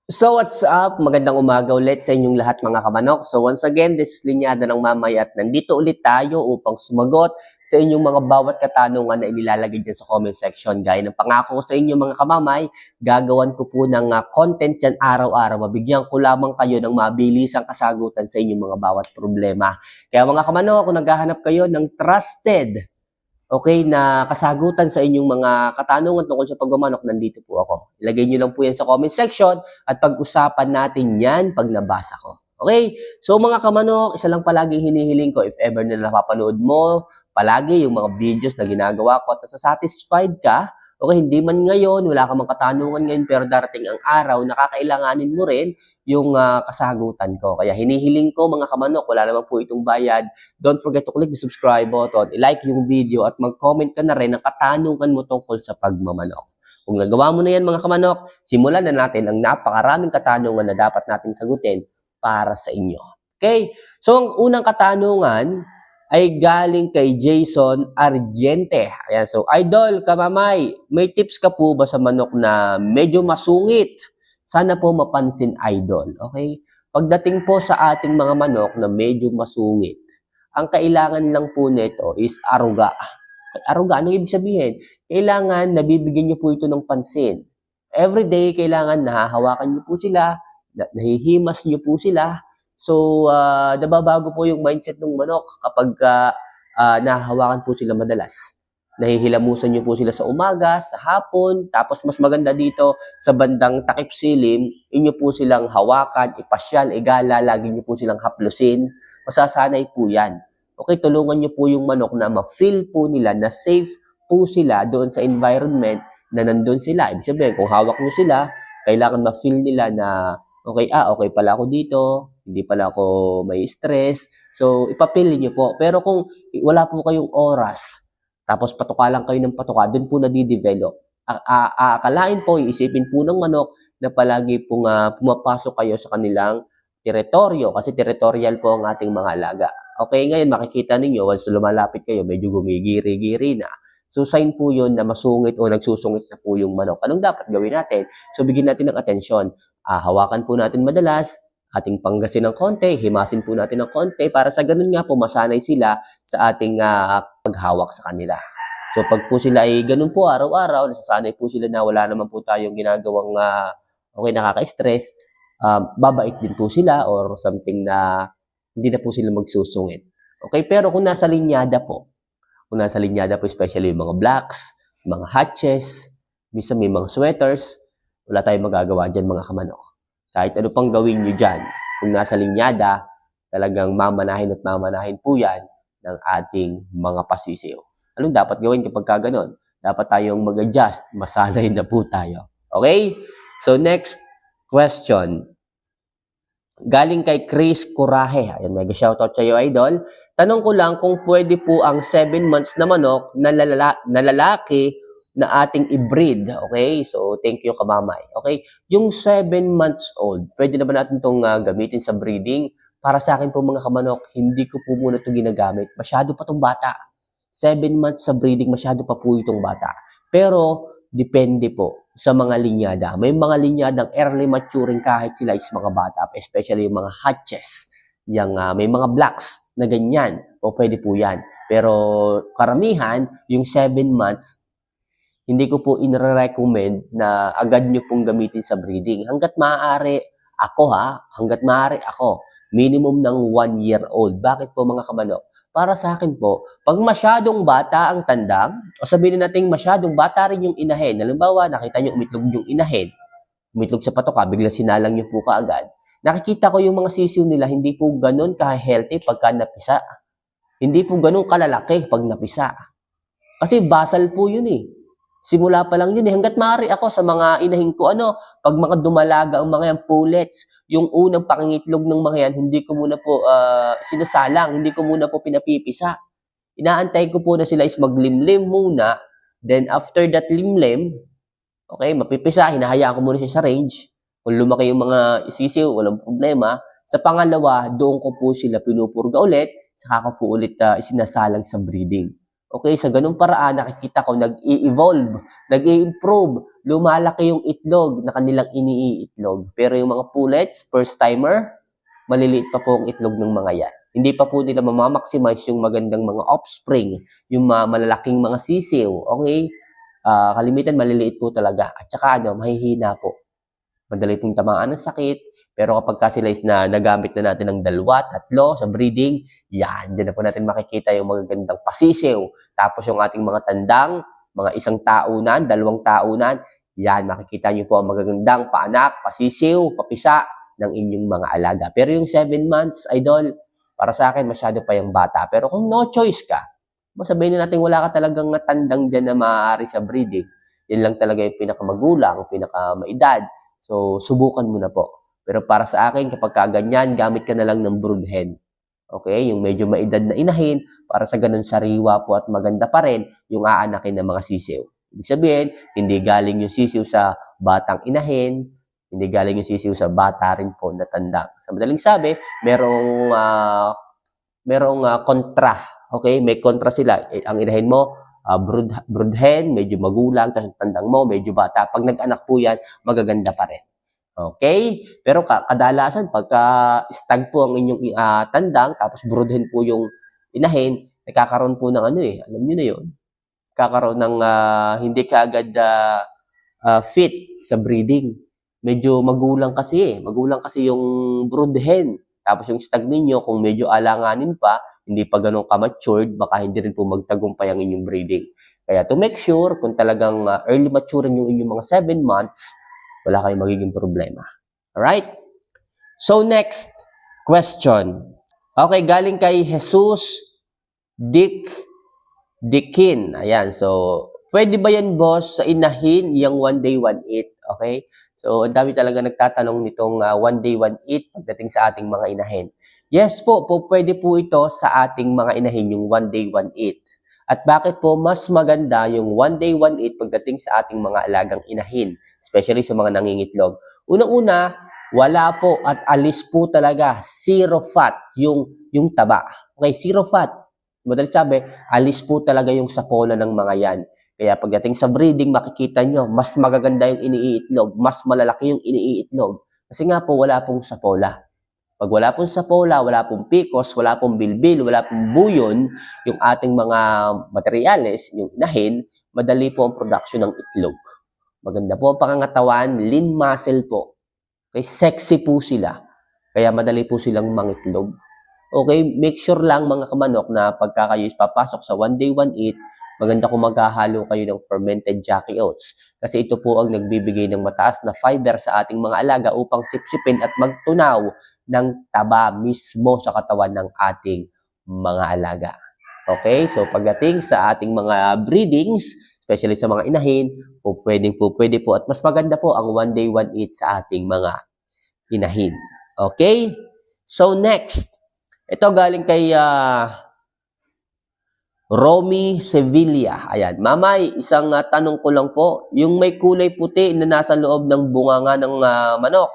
So what's up? Magandang umaga ulit sa inyong lahat mga kamanok. So once again, this is Linyada ng Mamay at nandito ulit tayo upang sumagot sa inyong mga bawat katanungan na inilalagay dyan sa comment section. Gaya ng pangako ko sa inyo mga kamamay, gagawan ko po ng content dyan araw-araw. Mabigyan ko lamang kayo ng mabilisang kasagutan sa inyong mga bawat problema. Kaya mga kamanok, kung naghahanap kayo ng trusted na kasagutan sa inyong mga katanungan tungkol sa pagmamanok, nandito po ako. Ilagay nyo lang po yan sa comment section at pag-usapan natin yan pag nabasa ko. Okay? So mga kamanok, isa lang palagi hinihiling ko if ever na napapanood mo, palagi yung mga videos na ginagawa ko at satisfied ka, okay, hindi man ngayon, wala ka mang katanungan ngayon, pero darating ang araw na kakailanganin mo rin yung kasagutan ko. Kaya hinihiling ko mga kamanok, wala naman po itong bayad. Don't forget to click the subscribe button, i-like yung video at mag-comment ka na rin ng katanungan mo tungkol sa pagmamanok. Kung nagawa mo na yan mga kamanok, simulan na natin ang napakaraming katanungan na dapat natin sagutin para sa inyo. Okay? So ang unang katanungan ay galing kay Jason Argente. Ayan, so idol, kamamay, may tips ka po ba sa manok na medyo masungit? Sana po mapansin idol. Okay? Pagdating po sa ating mga manok na medyo masungit, ang kailangan lang po nito is aruga. Aruga, anong ibig sabihin? Kailangan nabibigyan niyo po ito ng pansin. Every day, kailangan nahahawakan niyo po sila, nahihimas niyo po sila. So, nababago po yung mindset ng manok kapag nahahawakan po sila madalas. Nahihilamusan niyo po sila sa umaga, sa hapon, tapos mas maganda dito sa bandang takip silim, inyo po silang hawakan, ipasyal, igala, lagi niyo po silang haplusin. Masasanay po yan. Okay, tulungan niyo po yung manok na ma-feel po nila na safe po sila doon sa environment na nandun sila. Ibig sabihin, kung hawak niyo sila, kailangan ma-feel nila na okay, okay pala ako dito, hindi pala ako may stress. So, ipapili niyo po. Pero kung wala po kayong oras, tapos patuka lang kayo ng patuka, doon po nadidevelop. Aakalain po, iisipin po ng manok na palagi pong pumapasok kayo sa kanilang teritoryo kasi territorial po ang ating mga alaga. Okay, ngayon makikita ninyo once lumalapit kayo, medyo gumigiri-giri na. So sign po yun na masungit o nagsusungit na po yung manok. Anong dapat gawin natin? So bigyan natin ng atensyon. Hawakan po natin madalas, ating panggasin ng konti, himasin po natin ng konti para sa ganun nga po masanay sila sa ating paghawak sa kanila. So pag po sila ay ganun po araw-araw, nasasanay po sila na wala naman po tayong ginagawang nakaka-stress, babait din po sila or something na hindi na po sila magsusungit. Okay, pero kung nasa linyada po, especially yung mga blacks, mga hatches, minsan may mga sweaters, wala tayong magagawa dyan mga kamanok. Kahit ano pang gawin nyo dyan, kung nasa linyada, talagang mamanahin at mamanahin po yan ng ating mga pasisiw. Anong dapat gawin kapag gano'n? Dapat tayong mag-adjust, masanay na po tayo. Okay? So next question. Galing kay Chris Coraje. Ayan, mega shoutout sa iyo, idol. Tanong ko lang kung pwede po ang 7 months na manok na lalaki na ating i-breed. Okay? So, thank you, kamamay. Okay? Yung 7 months old, pwede na ba natin itong gamitin sa breeding? Para sa akin po mga kamanok, hindi ko po muna ito ginagamit. Masyado pa itong bata. 7 months sa breeding, masyado pa po itong bata. Pero, depende po sa mga linyada. May mga linyadang early maturing kahit sila is mga bata, especially yung mga hatches. Yung, may mga blacks na ganyan. O pwede po yan. Pero karamihan, yung 7 months, hindi ko po in-recommend na agad nyo pong gamitin sa breeding. Hanggat maaari ako, minimum ng 1 year old. Bakit po mga kamanok? Para sa akin po, pag masyadong bata ang tandang, o sabihin natin masyadong bata rin yung inahin, halimbawa nakita nyo umitlog yung inahin, umitlog sa patoka, bigla sinalang nyo po kaagad, nakikita ko yung mga sisiw nila, hindi po ganun ka-healthy pagka napisa. Hindi po ganun kalalaki pag napisa. Kasi basal po yun eh. Simula pa lang yun eh. Hanggat maaari ako sa mga inahin ko, pag mga dumalaga ang mga yan, pullets, yung unang pangingitlog ng mga yan, hindi ko muna po sinasalang, hindi ko muna po pinapipisa. Inaantay ko po na sila is maglimlim muna, then after that limlim, okay, mapipisa, hinahayaan ko muna siya sa range. Kung lumaki yung mga sisiw, walang problema. Sa pangalawa, doon ko po sila pinupurga ulit, saka ko po ulit isinasalang sa breeding. Okay, sa ganung paraan, nakikita ko nag-i-evolve, nag-i-improve lumalaki yung itlog na kanilang iniiitlog. Pero yung mga pullets, first timer, maliliit pa po ang itlog ng mga yan. Hindi pa po nila mamamaximize yung magandang mga offspring, yung malalaking mga sisiw. Okay? Kalimitan maliliit po talaga. At saka mahihina po. Madali pong tamaan ng sakit. Pero kapag sila is na nagamit na natin ng 2, 3 sa breeding, yan, dyan na po natin makikita yung magagandang pasisiw. Tapos yung ating mga tandang, mga 1 taunan, 2 taunan, yan, makikita nyo po ang magagandang paanak, pasisiw, papisa ng inyong mga alaga. Pero yung 7 months, idol, para sa akin, masyado pa yung bata. Pero kung no choice ka, sabihin na natin wala ka talagang natandang dyan na maaari sa breeding, yan lang talaga yung pinakamagulang, pinakamaedad. So, subukan mo na po. Pero para sa akin, kapag kaganyan, gamit ka na lang ng brood hen. Okay? Yung medyo maedad na inahin, para sa ganun sariwa po at maganda pa rin yung aanakin ng mga sisiw. Ibig sabihin, hindi galing yung sisiw sa batang inahin, hindi galing yung sisiw sa bata rin po na tandang. Sa madaling sabi, merong kontra. Okay? May kontra sila. Ang inahin mo, brood hen, medyo magulang, tapos tandang mo, medyo bata. Pag nag-anak po yan, magaganda pa rin. Okay? Pero kadalasan, pagka stag po ang inyong tandang, tapos brood hen po yung inahin, nagkakaroon po ng alam nyo na yun, kakaroon ng hindi kaagad fit sa breeding. Medyo magulang kasi Magulang kasi yung brood hen. Tapos yung stag ninyo, kung medyo alanganin pa, hindi pa ganun ka-matured, baka hindi rin po magtagumpay ang inyong breeding. Kaya to make sure, kung talagang early maturing yung inyong mga 7 months, wala kayong magiging problema. Alright? So next question. Okay, galing kay Jesus Dikin. Ayan, so pwede ba yan, boss, sa inahin yung 1 day 1 eat? Okay? So ang dami talaga nagtatanong nitong 1 day 1 eat pagdating sa ating mga inahin. Yes po, pwede po ito sa ating mga inahin yung 1 day 1 eat. At bakit po mas maganda yung 1 day 1 eat pagdating sa ating mga alagang inahin, especially sa mga nangingitlog? Unang-una, wala po at alis po talaga, zero fat yung taba. Okay, zero fat. Madaling sabi, alis po talaga yung sapola ng mga yan. Kaya pagdating sa breeding, makikita nyo, mas magaganda yung iniiitlog, mas malalaki yung iniiitlog. Kasi nga po, wala pong sapola. Pag wala pong sapola, wala pong pikos, wala pong bilbil, wala pong buyon, yung ating mga materyales, yung inahin, madali po ang production ng itlog. Maganda po ang pangangatawan, lean muscle po. Okay, sexy po sila. Kaya madali po silang mangitlog. Okay, make sure lang mga kamanok na pagka kayo papasok sa 1 day 1 eat, maganda kung maghahalo kayo ng fermented Jackie oats. Kasi ito po ang nagbibigay ng mataas na fiber sa ating mga alaga upang sipsipin at magtunaw ng taba mismo sa katawan ng ating mga alaga. Okay, so pagdating sa ating mga breedings, especially sa mga inahin, pwede po at mas maganda po ang 1 day 1 eat sa ating mga inahin. Okay? So next, ito galing kay Romy Sevilla. Ayan. Mamay, isang tanong ko lang po. Yung may kulay puti na nasa loob ng bunganga ng manok,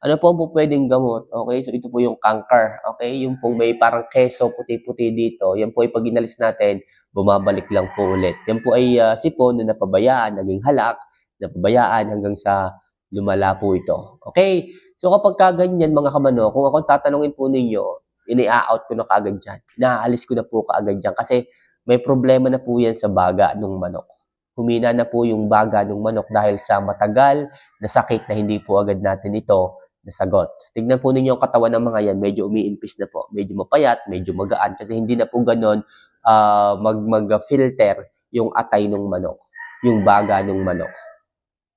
ano po pwedeng gamot? Okay, so ito po yung canker. Okay, yung pong may parang keso puti-puti dito. Yan po ay pag inalis natin, bumabalik lang po ulit. Yan po ay sipon na napabayaan, naging halak, napabayaan hanggang sa lumala po ito. Okay, so kapag kaganyan mga kamano, kung ako tatanungin po ninyo, ini-out ko na kaagad dyan. Naaalis ko na po kaagad dyan kasi may problema na po yan sa baga ng manok. Humina na po yung baga ng manok dahil sa matagal na sakit na hindi po agad natin ito nasagot. Tignan po ninyo ang katawan ng mga yan, medyo umiimpis na po. Medyo mapayat, medyo magaan kasi hindi na po ganon mag-filter yung atay ng manok, yung baga ng manok.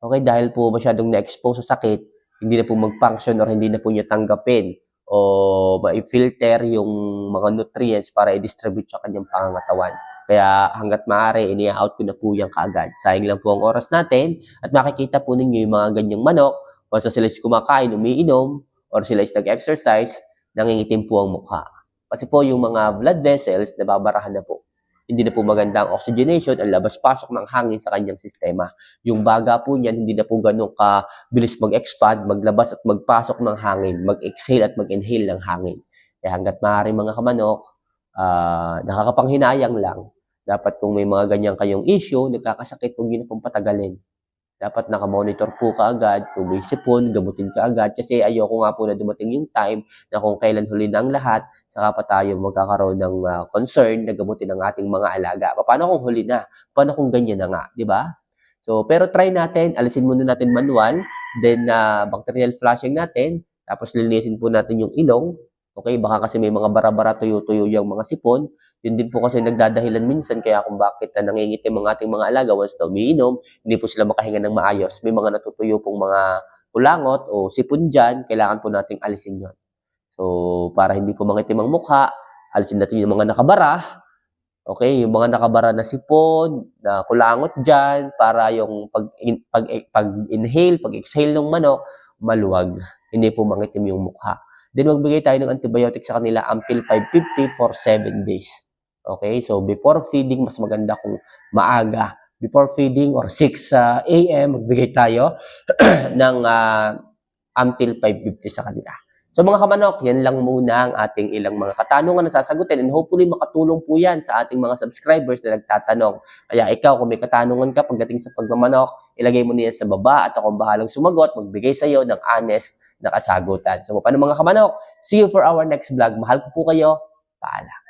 Okay, dahil po masyadong na-expose sa sakit, hindi na po mag-function or hindi na po niya tanggapin o ma-filter yung mga nutrients para i-distribute sa kanyang pangangatawan. Kaya hanggat maaari, ini-out ko na po yan kaagad. Sayang lang po ang oras natin at makikita po ninyo yung mga ganyang manok. Once sila is kumakain, umiinom, or sila is nag-exercise, nangingitim po ang mukha. Kasi po yung mga blood vessels, nababarahan na po. Hindi na po maganda ang oxygenation, ang labas-pasok ng hangin sa kanyang sistema. Yung baga po niyan, hindi na po ganun kabilis mag-expand, maglabas at magpasok ng hangin, mag-exhale at mag-inhale ng hangin. Kaya hanggat maaari mga kamanok, nakakapanghinayang lang. Dapat kung may mga ganyan kayong issue, nagkakasakit, huwag nyo na pong patagalin. Dapat nakamonitor po kaagad, kung may sipon, gamutin kaagad. Kasi ayoko nga po na dumating yung time na kung kailan huli na ang lahat, saka pa tayo magkakaroon ng concern na gamutin ang ating mga alaga. Paano kung huli na? Paano kung ganyan na nga, di ba? So, pero try natin, alisin muna natin manual, then bacterial flushing natin, tapos linisin po natin yung ilong. Okay, baka kasi may mga bara-bara, tuyo-tuyo yung mga sipon. Yun din po kasi nagdadahilan minsan kaya kung bakit nangingitim ang ating mga alaga once na umiinom, hindi po sila makahinga ng maayos. May mga natutuyo pong mga kulangot o sipon dyan, kailangan po nating alisin yon. So, para hindi po mangitim ang mukha, alisin natin yung mga nakabara. Okay, yung mga nakabara na sipon, na kulangot dyan, para yung pag-inhale, pag-exhale ng manok, maluwag. Hindi po mangitim yung mukha. Then, magbigay tayo ng antibiotic sa kanila until 550 for 7 days. Okay, so before feeding, mas maganda kung maaga. Before feeding or 6 a.m., magbigay tayo ng until 550 sa kanila. So mga kamanok, yan lang muna ang ating ilang mga katanungan na sasagutin and hopefully makatulong po yan sa ating mga subscribers na nagtatanong. Kaya ikaw, kung may katanungan ka pagdating sa pagmamanok, ilagay mo niyan sa baba at akong bahalang sumagot, magbigay sa iyo ng honest na kasagutan. So paano mga kamanok? See you for our next vlog. Mahal ko po kayo. Paalam.